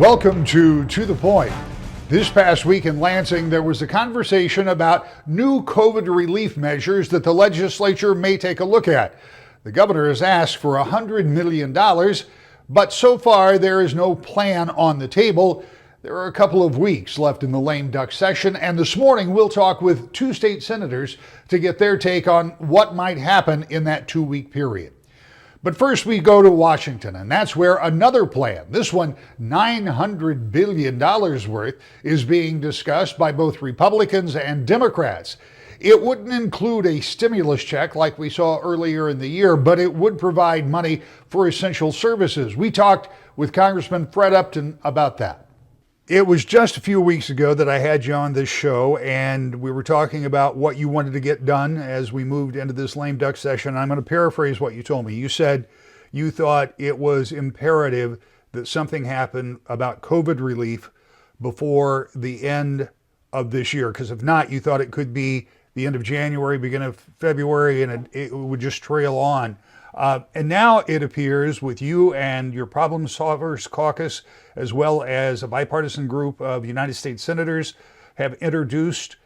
Welcome to the Point. This past week in Lansing, there was a conversation about new COVID relief measures that the legislature may take a look at. The governor has asked for $100 million, but so far there is no plan on the table. There are a couple of weeks left in the lame duck session, and this morning we'll talk with two state senators to get their take on what might happen in that 2-week period. But first we go to Washington, and that's where another plan, this one $900 billion worth, is being discussed by both Republicans and Democrats. It wouldn't include a stimulus check like we saw earlier in the year, but it would provide money for essential services. We talked with Congressman Fred Upton about that. It was just a few weeks ago that I had you on this show, and we were talking about what you wanted to get done as we moved into this lame duck session. I'm going to paraphrase what you told me. You said you thought it was imperative that something happen about COVID relief before the end of this year, because if not, you thought it could be the end of January, beginning of February, and it would just trail on. And now it appears with you and your Problem Solvers Caucus, as well as a bipartisan group of United States senators, have introduced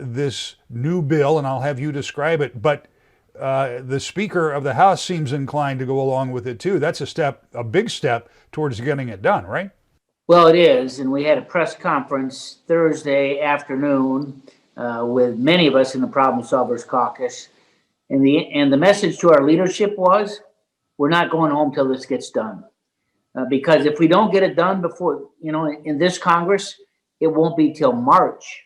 this new bill, and I'll have you describe it. But the Speaker of the House seems inclined to go along with it too. That's a big step towards getting it done, right? Well, it is, and we had a press conference Thursday afternoon with many of us in the Problem Solvers Caucus. And the message to our leadership was, we're not going home till this gets done. Because if we don't get it done before, in this Congress, it won't be till March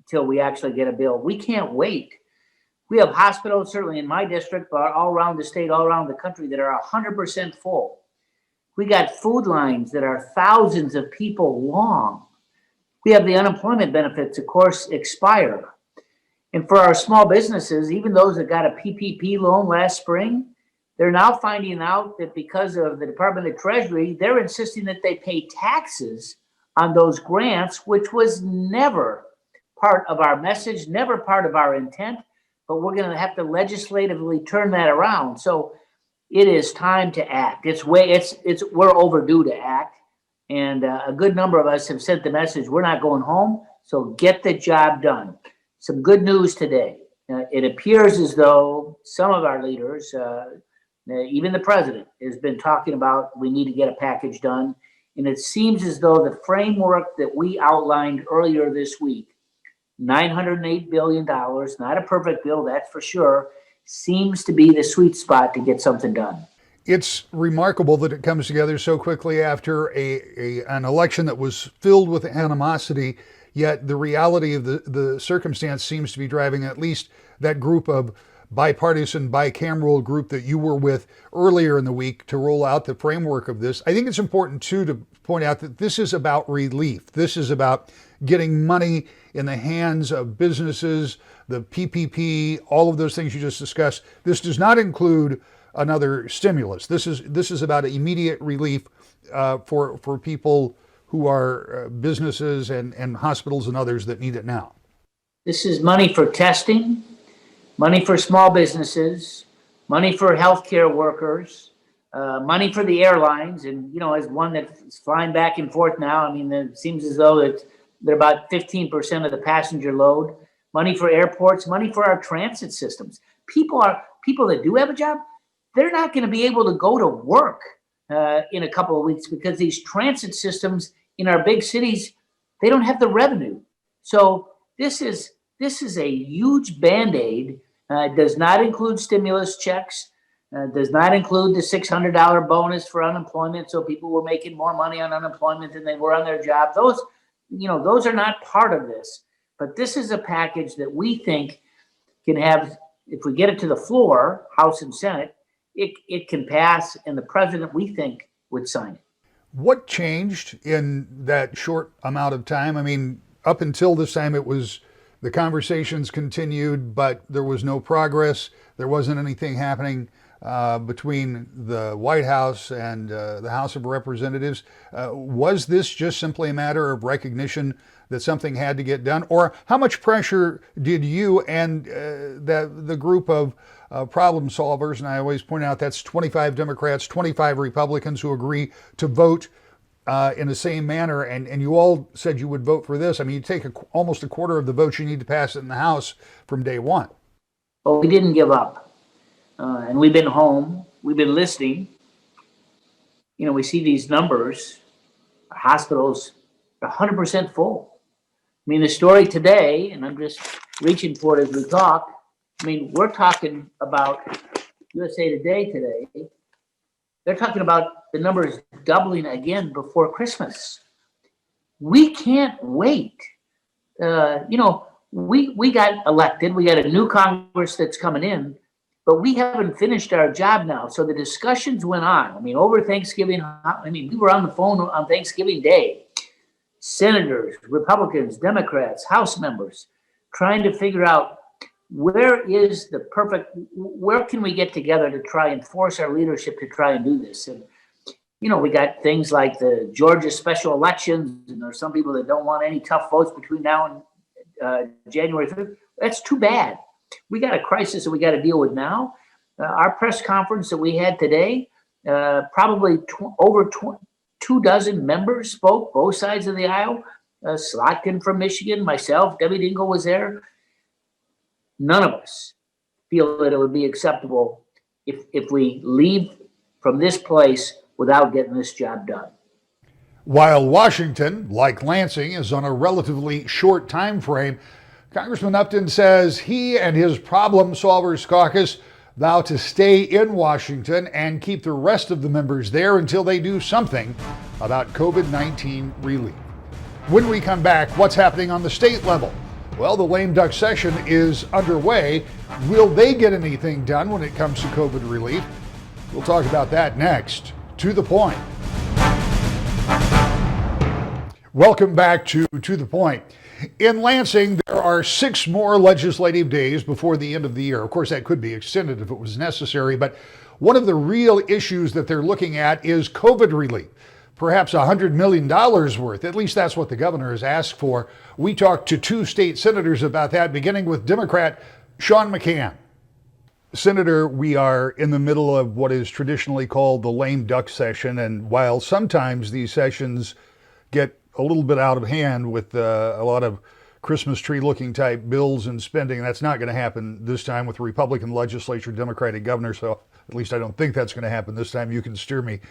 till we actually get a bill. We can't wait. We have hospitals, certainly in my district, but all around the state, all around the country, that are 100% full. We got food lines that are thousands of people long. We have the unemployment benefits, of course, expire. And for our small businesses, even those that got a PPP loan last spring, they're now finding out that because of the Department of Treasury, they're insisting that they pay taxes on those grants, which was never part of our message, never part of our intent, but we're going to have to legislatively turn that around. So it is time to act. We're overdue to act. And a good number of us have sent the message, we're not going home, so get the job done. Some good news today. It appears as though some of our leaders, even the president, has been talking about we need to get a package done. And it seems as though the framework that we outlined earlier this week, $908 billion, not a perfect bill, that's for sure, seems to be the sweet spot to get something done. It's remarkable that it comes together so quickly after an election that was filled with animosity. Yet the reality of the circumstance seems to be driving at least that group of bipartisan, bicameral group that you were with earlier in the week to roll out the framework of this. I think it's important, too, to point out that this is about relief. This is about getting money in the hands of businesses, the PPP, all of those things you just discussed. This does not include another stimulus. This is about immediate relief for people who are businesses and hospitals and others that need it now. This is money for testing, money for small businesses, money for healthcare workers, money for the airlines. And, as one that's flying back and forth now, it seems as though they're about 15% of the passenger load. Money for airports, money for our transit systems. People that do have a job, they're not going to be able to go to work in a couple of weeks because these transit systems in our big cities, they don't have the revenue. So this is a huge Band-Aid. Does not include stimulus checks, does not include the $600 bonus for unemployment. So people were making more money on unemployment than they were on their job. Those are not part of this. But this is a package that we think can have, if we get it to the floor, House and Senate, it can pass, and the president, we think, would sign it. What changed in that short amount of time? Up until this time, the conversations continued, but there was no progress. There wasn't anything happening between the White House and the House of Representatives. Was this just simply a matter of recognition that something had to get done? Or how much pressure did you and the group of problem solvers, and I always point out that's 25 Democrats, 25 Republicans who agree to vote in the same manner, and you all said you would vote for this. I mean, you take almost a quarter of the votes you need to pass it in the House from day one. But we didn't give up. And we've been home. We've been listening. We see these numbers. Our hospitals are 100% full. I mean, the story today, and I'm just reaching for it as we talk, I mean, we're talking about USA Today today. They're talking about the numbers doubling again before Christmas. We can't wait. We got elected. We got a new Congress that's coming in, but we haven't finished our job now. So the discussions went on. I mean, over Thanksgiving, we were on the phone on Thanksgiving Day. Senators, Republicans, Democrats, House members, trying to figure out where can we get together to try and force our leadership to try and do this. And, we got things like the Georgia special elections, and there's some people that don't want any tough votes between now and January 5th. That's too bad. We got a crisis that we got to deal with now. Our press conference that we had today, probably over 24 members spoke, both sides of the aisle. Slotkin from Michigan, myself, Debbie Dingell was there. None of us feel that it would be acceptable if we leave from this place without getting this job done. While Washington, like Lansing, is on a relatively short time frame, Congressman Upton says he and his Problem Solvers Caucus vow to stay in Washington and keep the rest of the members there until they do something about COVID-19 relief. When we come back, what's happening on the state level? Well, the lame duck session is underway. Will they get anything done when it comes to COVID relief? We'll talk about that next. To the Point. Welcome back to the Point. In Lansing, there are 6 more legislative days before the end of the year. Of course, that could be extended if it was necessary, but one of the real issues that they're looking at is COVID relief. Perhaps $100 million worth. At least that's what the governor has asked for. We talked to 2 state senators about that, beginning with Democrat Sean McNamara. Senator, we are in the middle of what is traditionally called the lame duck session, and while sometimes these sessions get a little bit out of hand with a lot of Christmas tree looking type bills and spending, that's not going to happen this time with the Republican legislature, Democratic governor, so at least I don't think that's going to happen this time. You can steer me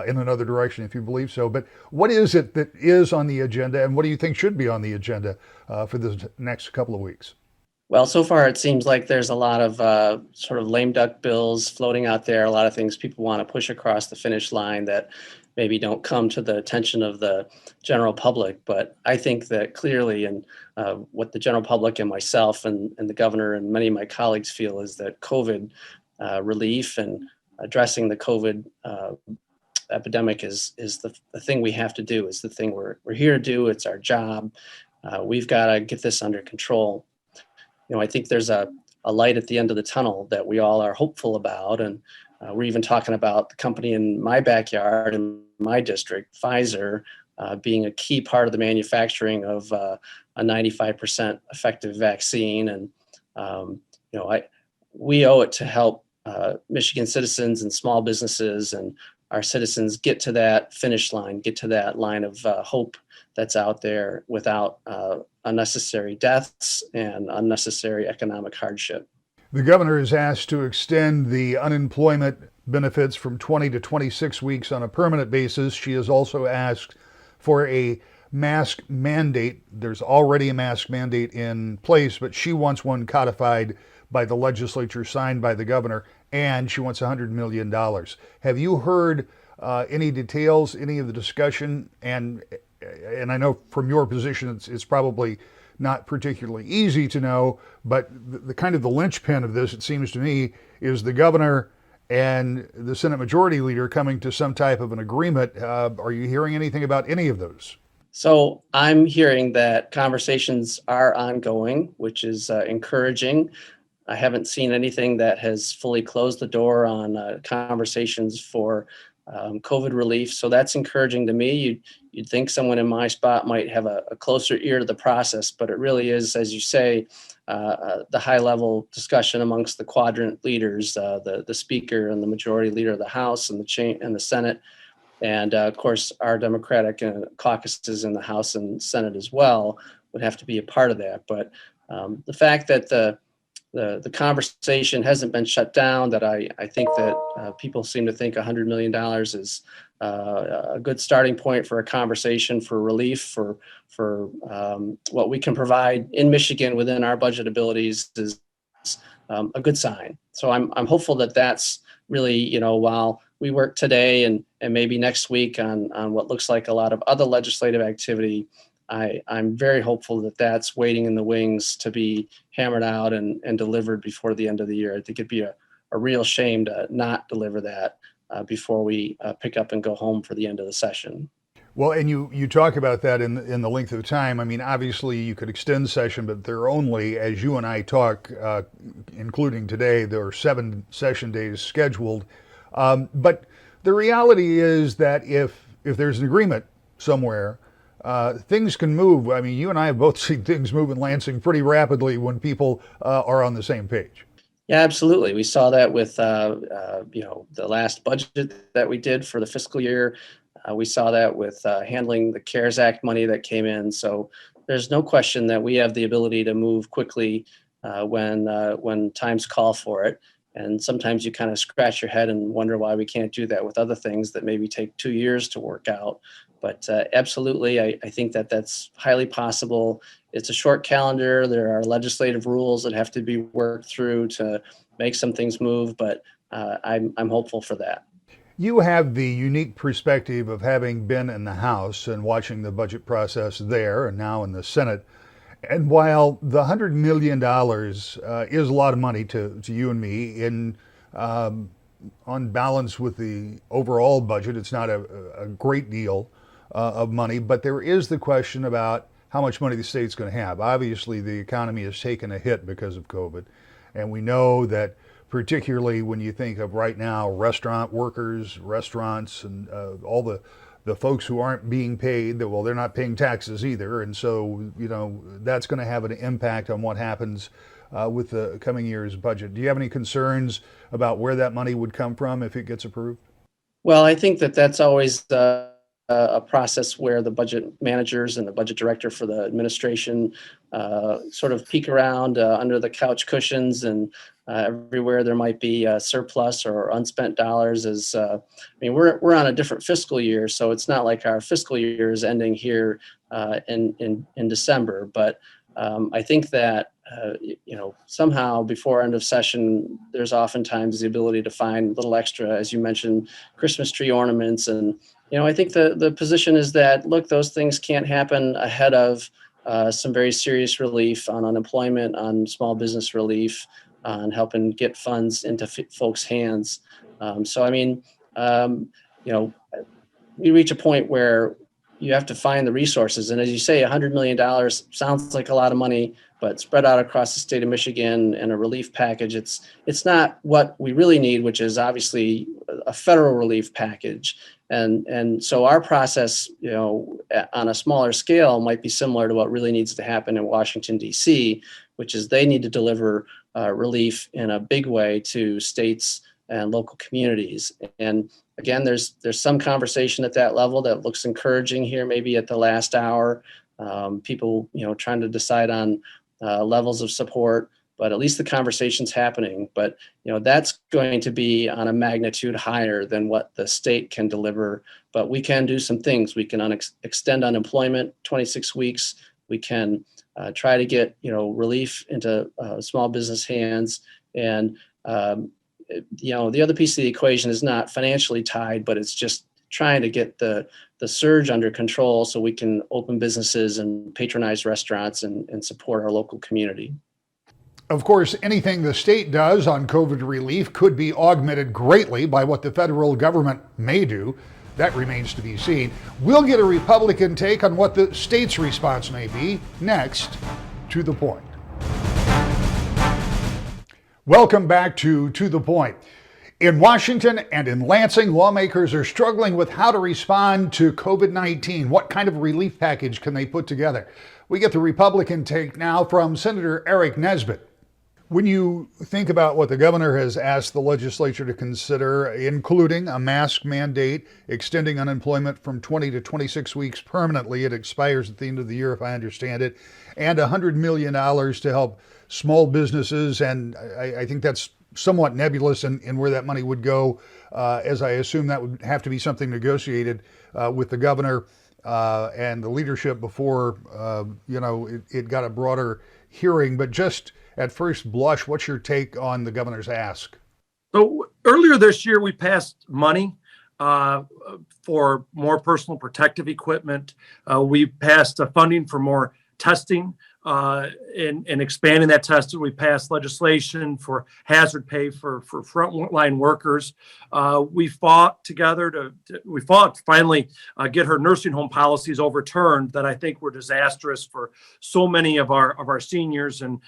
in another direction if you believe so. But what is it that is on the agenda, and what do you think should be on the agenda for the next couple of weeks? Well, so far it seems like there's a lot of sort of lame duck bills floating out there, a lot of things people want to push across the finish line that maybe don't come to the attention of the general public. But I think that clearly, and what the general public and myself and the governor and many of my colleagues feel, is that COVID relief and addressing the COVID epidemic is the thing we have to do, is the thing we're here to do. It's our job. We've got to get this under control. I think there's a light at the end of the tunnel that we all are hopeful about. And we're even talking about the company in my backyard, in my district, Pfizer, being a key part of the manufacturing of a 95% effective vaccine. And, we owe it to help Michigan citizens and small businesses and our citizens get to that finish line, get to that line of hope that's out there without unnecessary deaths and unnecessary economic hardship. The governor is asked to extend the unemployment benefits from 20 to 26 weeks on a permanent basis. She has also asked for a mask mandate. There's already a mask mandate in place, but she wants one codified by the legislature, signed by the governor, and she wants $100 million. Have you heard any details, any of the discussion? And I know from your position, it's probably not particularly easy to know, but the kind of the linchpin of this, it seems to me, is the governor and the Senate Majority Leader coming to some type of an agreement. Are you hearing anything about any of those? So I'm hearing that conversations are ongoing, which is encouraging. I haven't seen anything that has fully closed the door on conversations for COVID relief. So that's encouraging to me. You'd think someone in my spot might have a closer ear to the process, but it really is, as you say, the high level discussion amongst the quadrant leaders, the speaker and the majority leader of the House and the Senate. And of course, our Democratic caucuses in the House and Senate as well would have to be a part of that. But the fact that the conversation hasn't been shut down, that I think that people seem to think $100 million is a good starting point for a conversation for relief, for what we can provide in Michigan within our budget abilities is a good sign. So I'm hopeful that that's really, while we work today and maybe next week on what looks like a lot of other legislative activity, I'm very hopeful that that's waiting in the wings to be hammered out and delivered before the end of the year. I think it'd be a real shame to not deliver that before we pick up and go home for the end of the session. Well, and you talk about that in the length of time. I mean, obviously you could extend session, but there are only, as you and I talk, including today, there are 7 session days scheduled. But the reality is that if there's an agreement somewhere, things can move. I mean, you and I have both seen things move in Lansing pretty rapidly when people are on the same page. Yeah, absolutely. We saw that with the last budget that we did for the fiscal year. We saw that with handling the CARES Act money that came in. So there's no question that we have the ability to move quickly when times call for it. And sometimes you kind of scratch your head and wonder why we can't do that with other things that maybe take 2 years to work out. But absolutely, I think that that's highly possible. It's a short calendar. There are legislative rules that have to be worked through to make some things move, but I'm hopeful for that. You have the unique perspective of having been in the House and watching the budget process there and now in the Senate. And while the $100 million is a lot of money to you and me, on balance with the overall budget, it's not a great deal of money, but there is the question about how much money the state's going to have. Obviously, the economy has taken a hit because of COVID, and we know that particularly when you think of right now restaurant workers, restaurants, and all the folks who aren't being paid, well, they're not paying taxes either. And so, that's going to have an impact on what happens with the coming year's budget. Do you have any concerns about where that money would come from if it gets approved? Well, I think that that's always a process where the budget managers and the budget director for the administration sort of peek around under the couch cushions and everywhere there might be a surplus or unspent dollars. We're on a different fiscal year, so it's not like our fiscal year is ending here in December. But I think that somehow before end of session, there's oftentimes the ability to find a little extra, as you mentioned, Christmas tree ornaments. And I think the position is that, look, those things can't happen ahead of some very serious relief on unemployment, on small business relief, on helping get funds into folks' hands. We reach a point where you have to find the resources. And as you say, $100 million sounds like a lot of money, but spread out across the state of Michigan and a relief package, it's not what we really need, which is obviously a federal relief package. And so our process, on a smaller scale might be similar to what really needs to happen in Washington, D.C., which is they need to deliver relief in a big way to states and local communities. And again, there's some conversation at that level that looks encouraging here, maybe at the last hour, people, trying to decide on levels of support, but at least the conversation's happening. But, that's going to be on a magnitude higher than what the state can deliver. But we can do some things. We can extend unemployment 26 weeks. We can try to get, relief into small business hands. And, the other piece of the equation is not financially tied, but it's just trying to get the surge under control so we can open businesses and patronize restaurants and support our local community. Of course, anything the state does on COVID relief could be augmented greatly by what the federal government may do. That remains to be seen. We'll get a Republican take on what the state's response may be next. To the Point. Welcome back to the Point. In Washington and in Lansing, lawmakers are struggling with how to respond to COVID-19. What kind of relief package can they put together? We get the Republican take now from Senator Eric Nunes. When you think about what the governor has asked the legislature to consider, including a mask mandate, extending unemployment from 20 to 26 weeks permanently, it expires at the end of the year, if I understand it, and $100 million to help small businesses, and I think that's somewhat nebulous in where that money would go, as I assume that would have to be something negotiated with the governor and the leadership before it got a broader hearing. But just at first blush, what's your take on the governor's ask? So earlier this year, we passed money for more personal protective equipment. We passed funding for more testing and expanding that testing. We passed legislation for hazard pay for frontline workers. We fought together to finally get her nursing home policies overturned that I think were disastrous for so many of our seniors and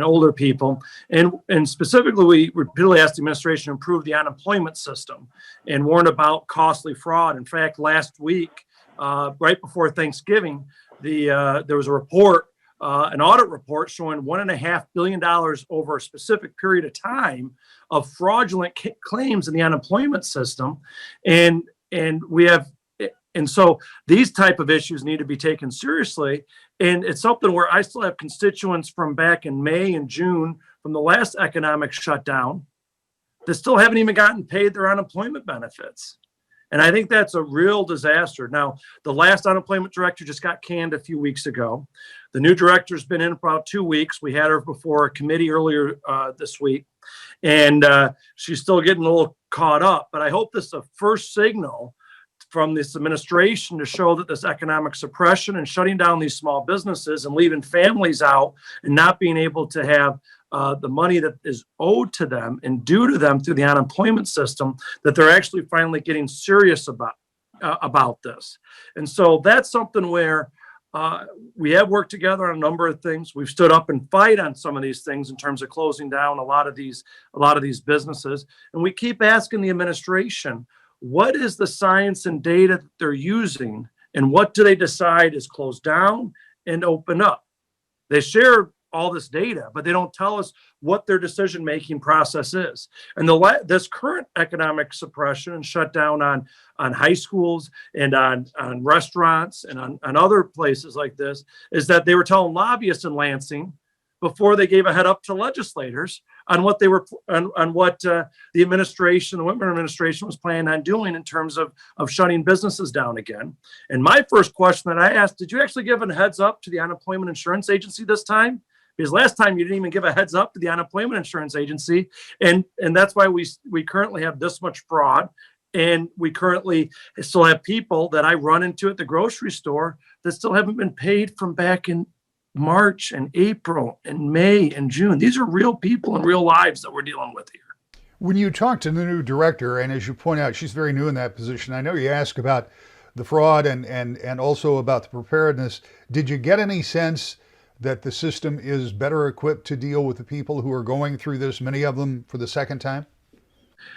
older people. And specifically, we repeatedly asked the administration to improve the unemployment system and warned about costly fraud. In fact, last week, right before Thanksgiving, there was a report, an audit report showing $1.5 billion over a specific period of time of fraudulent claims in the unemployment system. And so these type of issues need to be taken seriously. And it's something where I still have constituents from back in May and June from the last economic shutdown that still haven't even gotten paid their unemployment benefits. And I think that's a real disaster. Now, the last unemployment director just got canned a few weeks ago. The new director's been in for about 2 weeks. We had her before a committee earlier this week, and she's still getting a little caught up. But I hope this is a first signal from this administration to show that this economic suppression and shutting down these small businesses and leaving families out and not being able to have the money that is owed to them and due to them through the unemployment system, that they're actually finally getting serious about this. And so that's something where we have worked together on a number of things. We've stood up and fight on some of these things in terms of closing down a lot of these businesses. And we keep asking the administration, what is the science and data that they're using, and what do they decide is closed down and open up? They share all this data, but they don't tell us what their decision-making process is. And this current economic suppression and shutdown on high schools and on restaurants and on other places like this is that they were telling lobbyists in Lansing before they gave a head up to legislators on what they were on what the administration, the Whitmer administration, was planning on doing in terms of shutting businesses down again. And my first question that I asked, did you actually give a heads up to the Unemployment Insurance Agency this time? Because last time you didn't even give a heads up to the Unemployment Insurance Agency. And that's why we currently have this much fraud. And we currently still have people that I run into at the grocery store that still haven't been paid from back in March and April and May and June. These are real people and real lives that we're dealing with here. When you talk to the new director, and as you point out, she's very new in that position, I know you ask about the fraud and also about the preparedness. Did you get any sense that the system is better equipped to deal with the people who are going through this, many of them for the second time?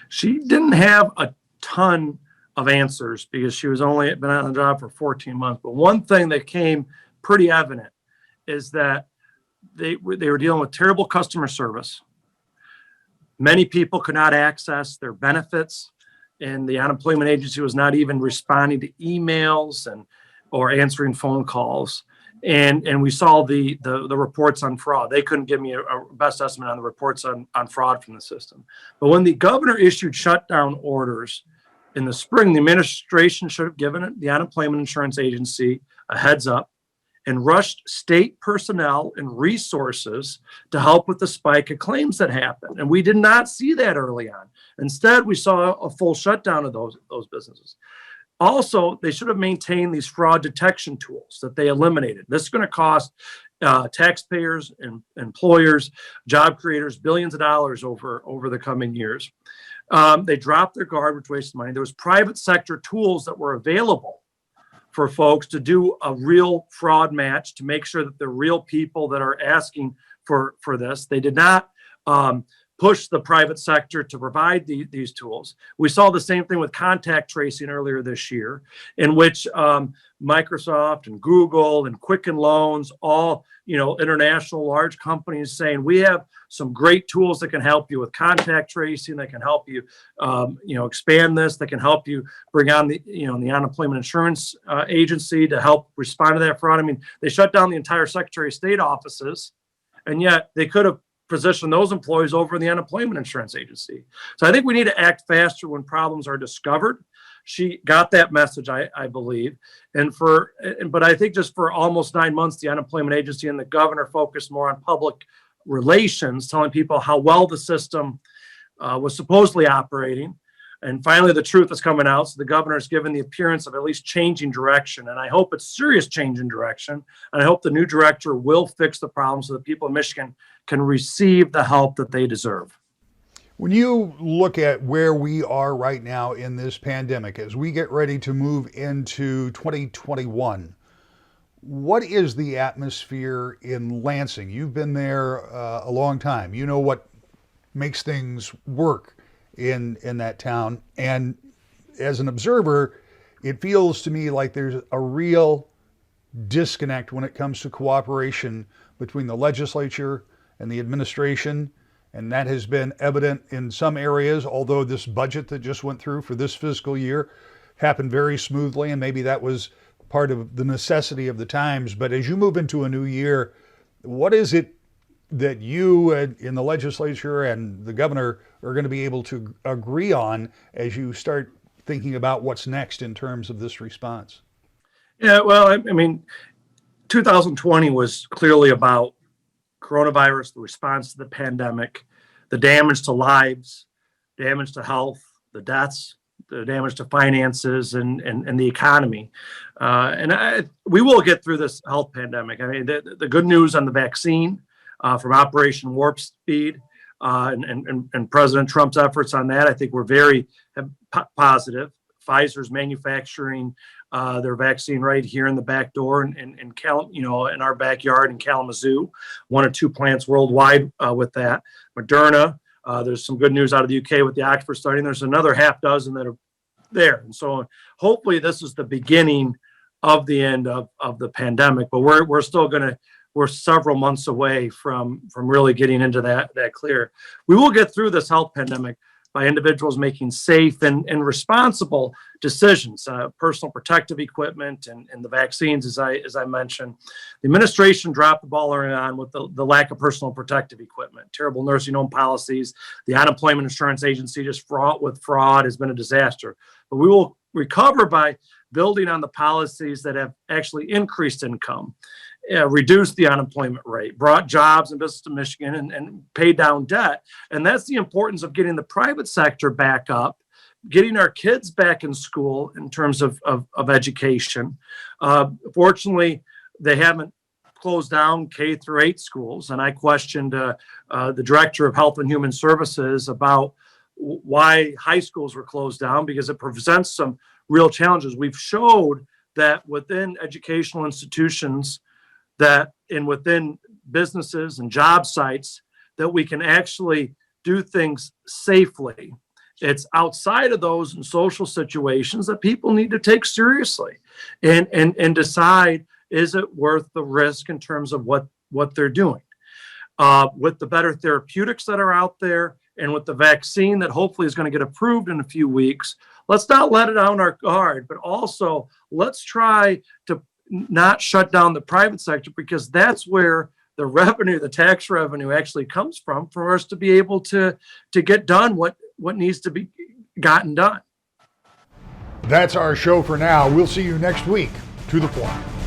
She didn't have a ton of answers because she was only been on the job for 14 months. But one thing that came pretty evident is that they were dealing with terrible customer service. Many people could not access their benefits, and the unemployment agency was not even responding to emails or answering phone calls. And we saw the reports on fraud. They couldn't give me a best estimate on the reports on fraud from the system. But when the governor issued shutdown orders in the spring, the administration should have given the Unemployment Insurance Agency a heads up and rushed state personnel and resources to help with the spike of claims that happened. And we did not see that early on. Instead, we saw a full shutdown of those businesses. Also, they should have maintained these fraud detection tools that they eliminated. This is going to cost taxpayers and employers, job creators, billions of dollars over the coming years. They dropped their guard, which wasted money. There was private sector tools that were available for folks to do a real fraud match to make sure that the real people that are asking for this. They did not push the private sector to provide these tools. We saw the same thing with contact tracing earlier this year, in which Microsoft and Google and Quicken Loans, all international large companies, saying we have some great tools that can help you with contact tracing, that can help you expand this, that can help you bring on the unemployment insurance agency to help respond to that fraud. I mean, they shut down the entire Secretary of State offices, and yet they could have position those employees over in the unemployment insurance agency. So I think we need to act faster when problems are discovered. She got that message, I believe. But I think just for almost 9 months, the unemployment agency and the governor focused more on public relations, telling people how well the system was supposedly operating. And finally, the truth is coming out. So the governor has given the appearance of at least changing direction. And I hope it's serious change in direction. And I hope the new director will fix the problem so that people in Michigan can receive the help that they deserve. When you look at where we are right now in this pandemic, as we get ready to move into 2021, what is the atmosphere in Lansing? You've been there a long time. You know what makes things work in that town. And as an observer, it feels to me like there's a real disconnect when it comes to cooperation between the legislature and the administration. And that has been evident in some areas, although this budget that just went through for this fiscal year happened very smoothly, and maybe that was part of the necessity of the times. But as you move into a new year, what is it that you in the legislature and the governor are going to be able to agree on as you start thinking about what's next in terms of this response? Yeah, well, I mean, 2020 was clearly about coronavirus, the response to the pandemic, the damage to lives, damage to health, the deaths, the damage to finances and the economy. We will get through this health pandemic. I mean, the good news on the vaccine from Operation Warp Speed and President Trump's efforts on that, I think we're very positive. Pfizer's manufacturing their vaccine right here in the back door in our backyard in Kalamazoo, 1 or 2 plants worldwide with that. Moderna, there's some good news out of the UK with the Oxford study. There's another half dozen that are there. And so hopefully this is the beginning of the end of the pandemic, but we're several months away from really getting into that clear. We will get through this health pandemic by individuals making safe and responsible decisions, personal protective equipment and the vaccines, as I mentioned. The administration dropped the ball early on with the lack of personal protective equipment, terrible nursing home policies. The unemployment insurance agency just fraught with fraud has been a disaster. But we will recover by building on the policies that have actually increased income, reduced the unemployment rate, brought jobs and business to Michigan, and paid down debt. And that's the importance of getting the private sector back up, getting our kids back in school in terms of education. Fortunately, they haven't closed down K-8 schools. And I questioned the director of Health and Human Services about why high schools were closed down, because it presents some real challenges. We've showed that within educational institutions, that within businesses and job sites, that we can actually do things safely. It's outside of those in social situations that people need to take seriously and decide, is it worth the risk in terms of what they're doing? With the better therapeutics that are out there and with the vaccine that hopefully is going to get approved in a few weeks, let's not let it down our guard, but also let's try to not shut down the private sector, because that's where the revenue, the tax revenue actually comes from for us to be able to get done what needs to be gotten done. That's our show for now. We'll see you next week. To the point.